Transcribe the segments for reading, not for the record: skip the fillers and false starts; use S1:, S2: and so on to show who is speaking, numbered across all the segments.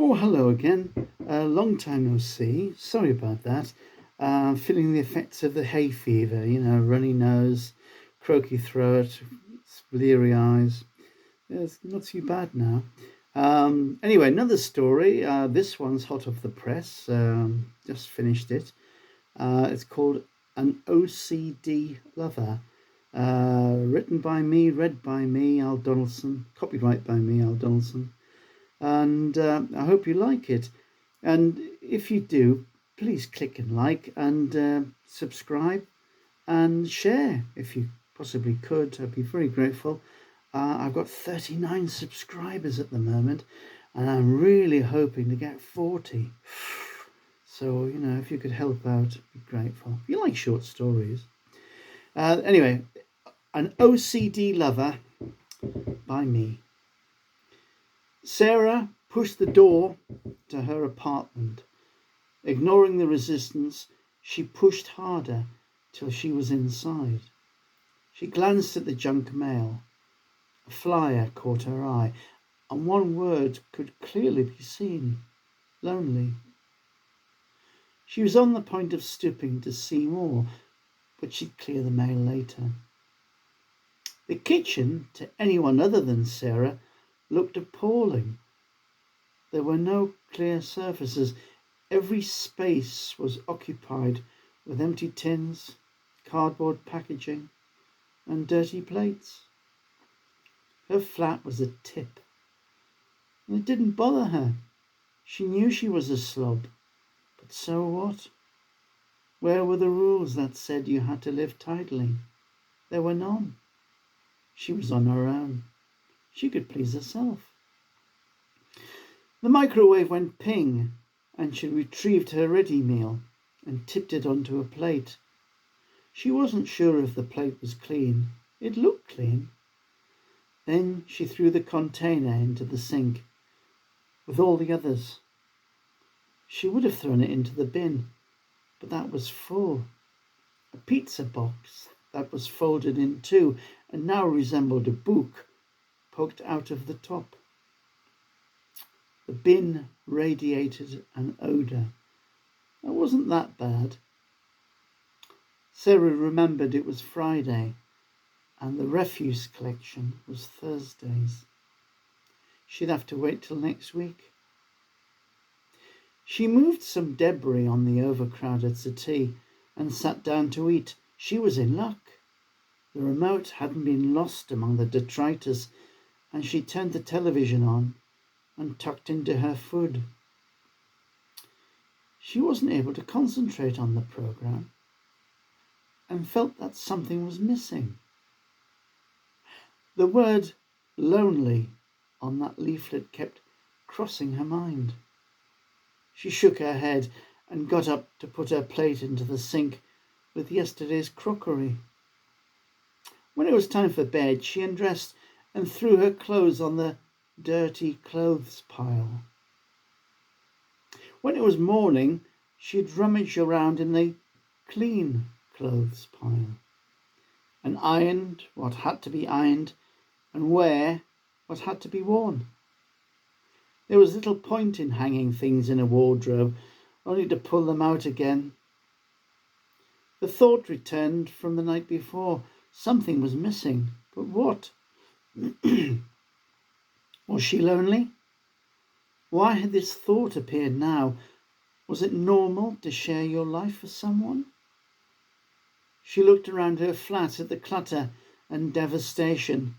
S1: Oh, hello again. Long time no see. Sorry about that. Feeling the effects of the hay fever, runny nose, croaky throat, bleary eyes. It's not too bad now. Anyway, another story. This one's hot off the press. Just finished it. It's called An OCD Lover. Written by me, read by me, Al Donaldson. Copyright by me, Al Donaldson. And I hope you like it. And if you do, please click and like and subscribe and share if you possibly could. I'd be very grateful. I've got 39 subscribers at the moment, and I'm really hoping to get 40. So, if you could help out, I'd be grateful. If you like short stories. Anyway, An OCD Lover by me. Sarah pushed the door to her apartment. Ignoring the resistance, she pushed harder till she was inside. She glanced at the junk mail. A flyer caught her eye, and one word could clearly be seen: lonely. She was on the point of stooping to see more, but she'd clear the mail later. The kitchen, to anyone other than Sarah, looked appalling. There were no clear surfaces. Every space was occupied with empty tins, cardboard packaging, and dirty plates. Her flat was a tip, and it didn't bother her. She knew she was a slob, but so what? Where were the rules that said you had to live tidily? There were none. She was on her own. She could please herself. The microwave went ping, and she retrieved her ready meal and tipped it onto a plate. She wasn't sure if the plate was clean. It looked clean. Then she threw the container into the sink with all the others. She would have thrown it into the bin, but that was full. A pizza box that was folded in two and now resembled a book poked out of the top. The bin radiated an odour. It wasn't that bad. Sarah remembered it was Friday and the refuse collection was Thursdays. She'd have to wait till next week. She moved some debris on the overcrowded settee and sat down to eat. She was in luck. The remote hadn't been lost among the detritus, and she turned the television on and tucked into her food. She wasn't able to concentrate on the program and felt that something was missing. The word lonely on that leaflet kept crossing her mind. She shook her head and got up to put her plate into the sink with yesterday's crockery. When it was time for bed, she undressed and threw her clothes on the dirty clothes pile. When it was morning, she'd rummage around in the clean clothes pile and ironed what had to be ironed and wear what had to be worn. There was little point in hanging things in a wardrobe, only to pull them out again. The thought returned from the night before. Something was missing, but what? Was she lonely? Why had this thought appeared now? Was it normal to share your life with someone? She looked around her flat at the clutter and devastation.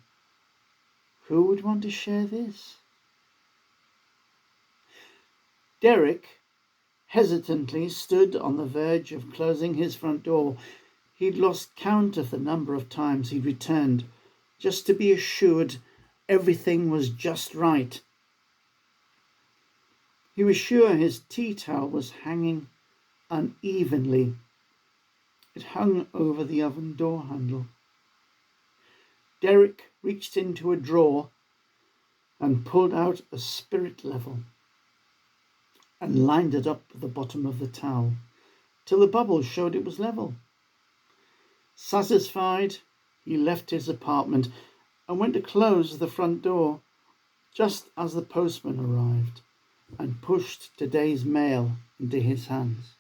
S1: Who would want to share this? Derek hesitantly stood on the verge of closing his front door. He'd lost count of the number of times he'd returned just to be assured everything was just right. He was sure his tea towel was hanging unevenly. It hung over the oven door handle. Derek reached into a drawer and pulled out a spirit level and lined it up with the bottom of the towel till the bubbles showed it was level. Satisfied, he left his apartment and went to close the front door just as the postman arrived. and pushed today's mail into his hands.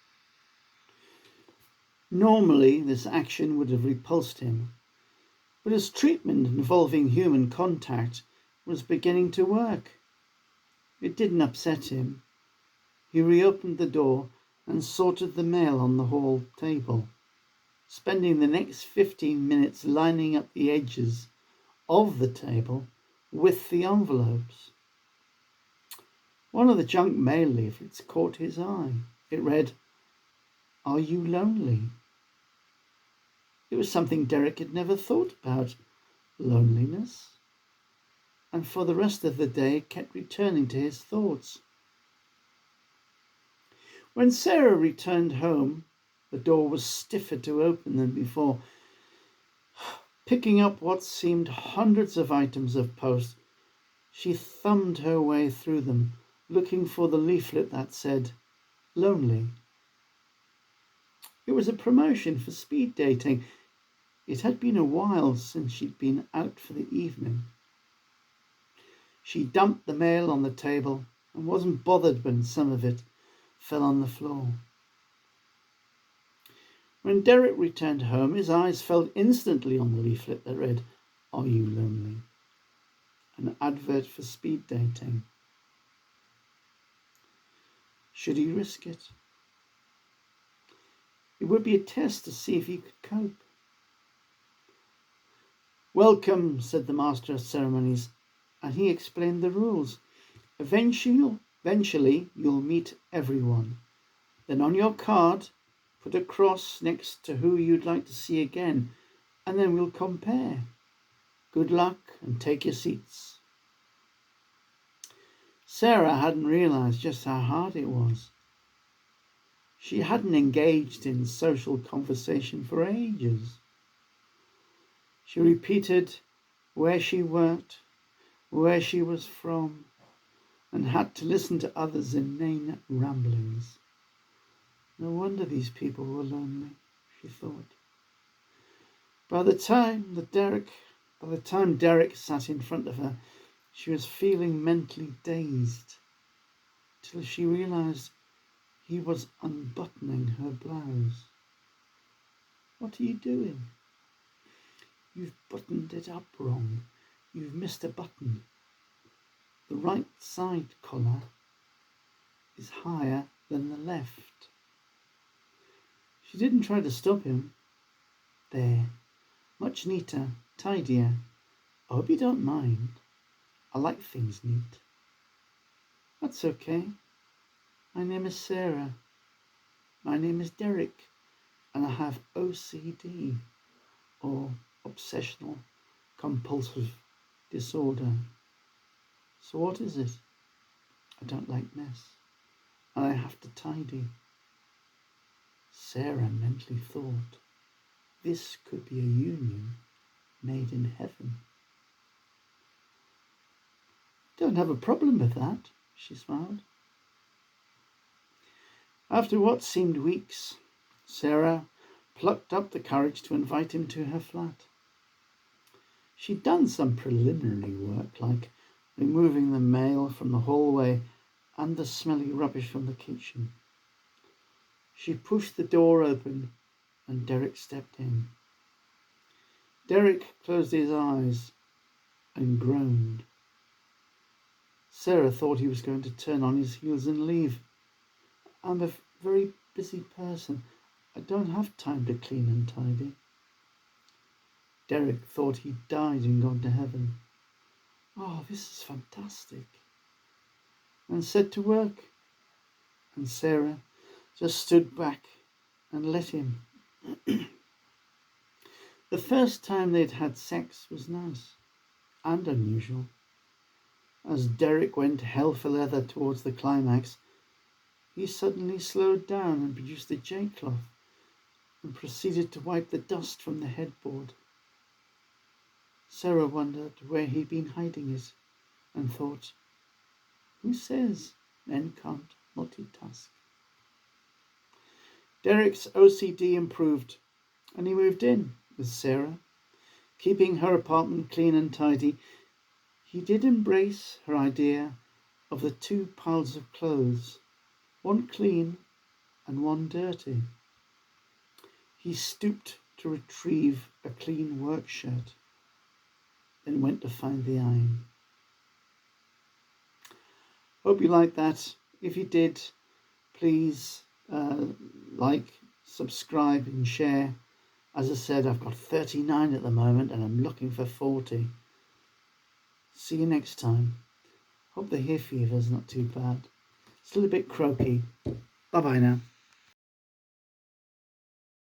S1: Normally, this action would have repulsed him, but his treatment involving human contact was beginning to work. It didn't upset him. He reopened the door and sorted the mail on the hall table, spending the next 15 minutes lining up the edges of the table with the envelopes. One of the junk mail leaflets caught his eye. It read, "Are you lonely?" It was something Derek had never thought about, loneliness. And for the rest of the day it kept returning to his thoughts. When Sarah returned home, the door was stiffer to open than before. Picking up what seemed hundreds of items of post, she thumbed her way through them, looking for the leaflet that said, "Lonely." It was a promotion for speed dating. It had been a while since she'd been out for the evening. She dumped the mail on the table and wasn't bothered when some of it fell on the floor. When Derek returned home, his eyes fell instantly on the leaflet that read, "Are you lonely?" An advert for speed dating. Should he risk it? It would be a test to see if he could cope. "Welcome," said the master of ceremonies, and he explained the rules. Eventually, you'll meet everyone. Then on your card, put a cross next to who you'd like to see again, and then we'll compare. Good luck and take your seats. Sarah hadn't realized just how hard it was. She hadn't engaged in social conversation for ages. She repeated where she worked, where she was from, and had to listen to others' inane ramblings. No wonder these people were lonely, she thought. By the time Derek sat in front of her, she was feeling mentally dazed, till she realized he was unbuttoning her blouse. "What are you doing?" "You've buttoned it up wrong. You've missed a button. The right side collar is higher than the left." She didn't try to stop him. "There. Much neater, tidier. I hope you don't mind. I like things neat." "That's okay. My name is Sarah." "My name is Derek, and I have OCD, or obsessional compulsive disorder." "So what is it?" "I don't like mess, and I have to tidy." Sarah mentally thought, this could be a union made in heaven. "Don't have a problem with that," she smiled. After what seemed weeks, Sarah plucked up the courage to invite him to her flat. She'd done some preliminary work, like removing the mail from the hallway and the smelly rubbish from the kitchen. She pushed the door open and Derek stepped in. Derek closed his eyes and groaned. Sarah thought he was going to turn on his heels and leave. "I'm a very busy person. I don't have time to clean and tidy." Derek thought he'd died and gone to heaven. "Oh, this is fantastic," and set to work. And Sarah just stood back and let him. The first time they'd had sex was nice and unusual. As Derek went hell for leather towards the climax, he suddenly slowed down and produced a J-cloth and proceeded to wipe the dust from the headboard. Sarah wondered where he'd been hiding it and thought, who says men can't multitask? Derek's OCD improved and he moved in with Sarah, keeping her apartment clean and tidy. He did embrace her idea of the two piles of clothes, one clean and one dirty. He stooped to retrieve a clean work shirt, then went to find the iron. Hope you liked that. If you did, please like, subscribe and share. As I said, I've got 39 at the moment and I'm looking for 40. See you next time. Hope the hay fever's not too bad. Still a bit croaky. Bye bye now.